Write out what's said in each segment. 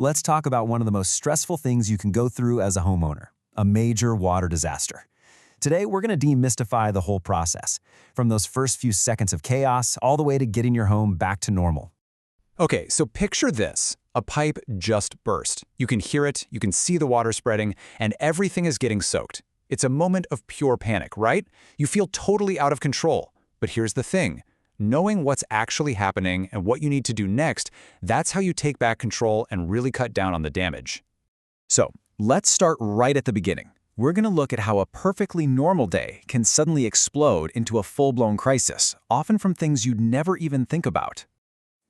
let's talk about one of the most stressful things you can go through as a homeowner, a major water disaster. Today, we're going to demystify the whole process, from those first few seconds of chaos all the way to getting your home back to normal. Okay, so picture this. A pipe just burst. You can hear it, you can see the water spreading, and everything is getting soaked. It's a moment of pure panic, right? You feel totally out of control. But here's the thing. Knowing what's actually happening and what you need to do next, that's how you take back control and really cut down on the damage. So, let's start right at the beginning. We're going to look at how a perfectly normal day can suddenly explode into a full-blown crisis, often from things you'd never even think about.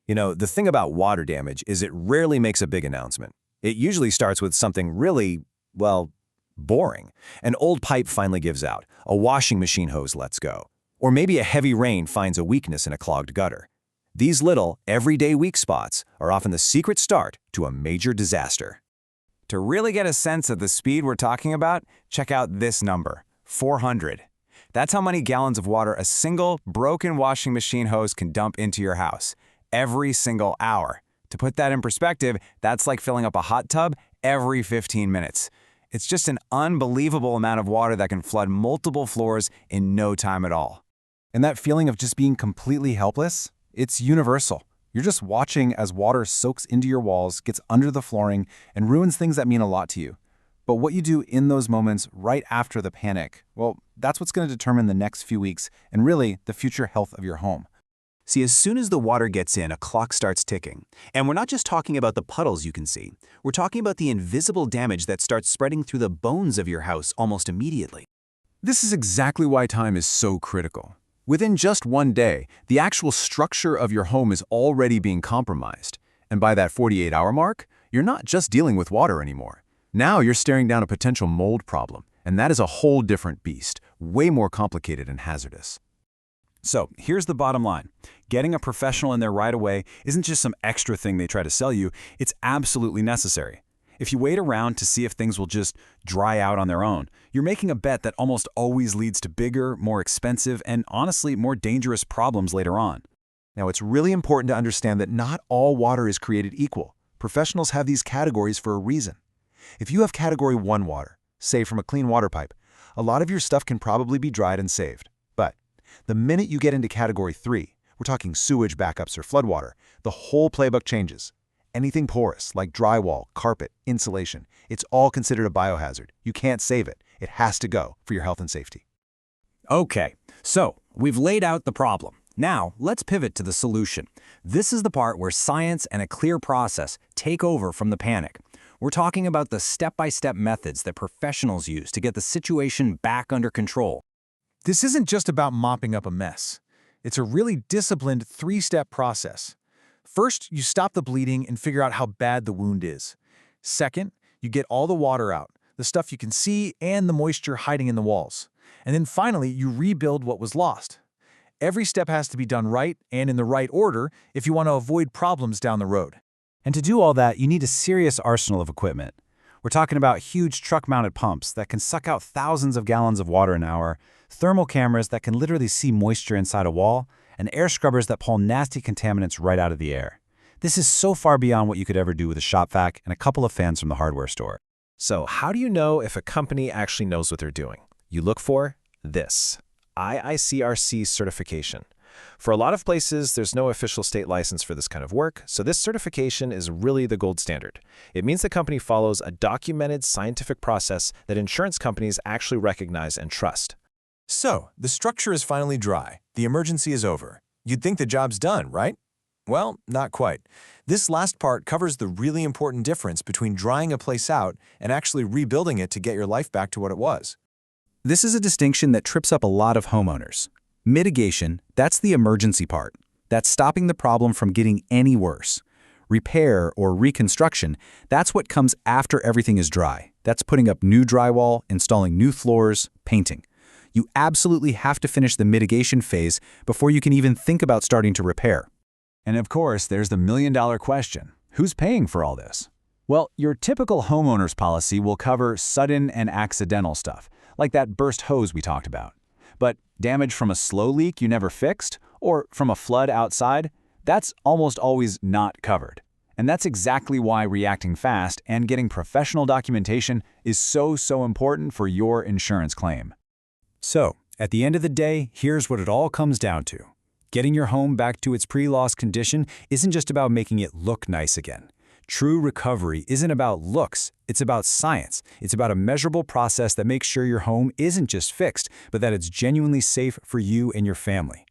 You know, the thing about water damage is it rarely makes a big announcement. It usually starts with something really, well, boring. An old pipe finally gives out, a washing machine hose lets go, or maybe a heavy rain finds a weakness in a clogged gutter. These little, everyday weak spots are often the secret start to a major disaster. To really get a sense of the speed we're talking about, check out this number, 400. That's how many gallons of water a single broken washing machine hose can dump into your house, every single hour. To put that in perspective, that's like filling up a hot tub every 15 minutes. It's just an unbelievable amount of water that can flood multiple floors in no time at all. And that feeling of just being completely helpless, it's universal. You're just watching as water soaks into your walls, gets under the flooring, and ruins things that mean a lot to you. But what you do in those moments right after the panic, well, that's what's going to determine the next few weeks and really the future health of your home. See, as soon as the water gets in, a clock starts ticking. And we're not just talking about the puddles you can see. We're talking about the invisible damage that starts spreading through the bones of your house almost immediately. This is exactly why time is so critical. Within just one day, the actual structure of your home is already being compromised. And by that 48-hour mark, you're not just dealing with water anymore. Now you're staring down a potential mold problem, and that is a whole different beast, way more complicated and hazardous. So, here's the bottom line. Getting a professional in there right away isn't just some extra thing they try to sell you, it's absolutely necessary. If you wait around to see if things will just dry out on their own, you're making a bet that almost always leads to bigger, more expensive, and honestly, more dangerous problems later on. Now, it's really important to understand that not all water is created equal. Professionals have these categories for a reason. If you have Category 1 water, say from a clean water pipe, a lot of your stuff can probably be dried and saved. But the minute you get into Category 3, we're talking sewage backups or floodwater, the whole playbook changes. Anything porous, like drywall, carpet, insulation, it's all considered a biohazard. You can't save it. It has to go for your health and safety. Okay, so we've laid out the problem. Now, let's pivot to the solution. This is the part where science and a clear process take over from the panic. We're talking about the step-by-step methods that professionals use to get the situation back under control. This isn't just about mopping up a mess. It's a really disciplined three-step process. First, you stop the bleeding and figure out how bad the wound is. Second, you get all the water out, the stuff you can see and the moisture hiding in the walls. And then finally, you rebuild what was lost. Every step has to be done right and in the right order if you want to avoid problems down the road. And to do all that, you need a serious arsenal of equipment. We're talking about huge truck-mounted pumps that can suck out thousands of gallons of water an hour, thermal cameras that can literally see moisture inside a wall, and air scrubbers that pull nasty contaminants right out of the air. This is so far beyond what you could ever do with a shop vac and a couple of fans from the hardware store. So how do you know if a company actually knows what they're doing? You look for this, IICRC certification. For a lot of places, there's no official state license for this kind of work, so this certification is really the gold standard. It means the company follows a documented scientific process that insurance companies actually recognize and trust. So, the structure is finally dry. The emergency is over. You'd think the job's done, right? Well, not quite. This last part covers the really important difference between drying a place out and actually rebuilding it to get your life back to what it was. This is a distinction that trips up a lot of homeowners. Mitigation, that's the emergency part. That's stopping the problem from getting any worse. Repair or reconstruction, that's what comes after everything is dry. That's putting up new drywall, installing new floors, painting. You absolutely have to finish the mitigation phase before you can even think about starting to repair. And of course, there's the million-dollar question. Who's paying for all this? Well, your typical homeowner's policy will cover sudden and accidental stuff, like that burst hose we talked about. But damage from a slow leak you never fixed, or from a flood outside, that's almost always not covered. And that's exactly why reacting fast and getting professional documentation is so important for your insurance claim. So, at the end of the day, here's what it all comes down to. Getting your home back to its pre-loss condition isn't just about making it look nice again. True recovery isn't about looks, it's about science. It's about a measurable process that makes sure your home isn't just fixed, but that it's genuinely safe for you and your family.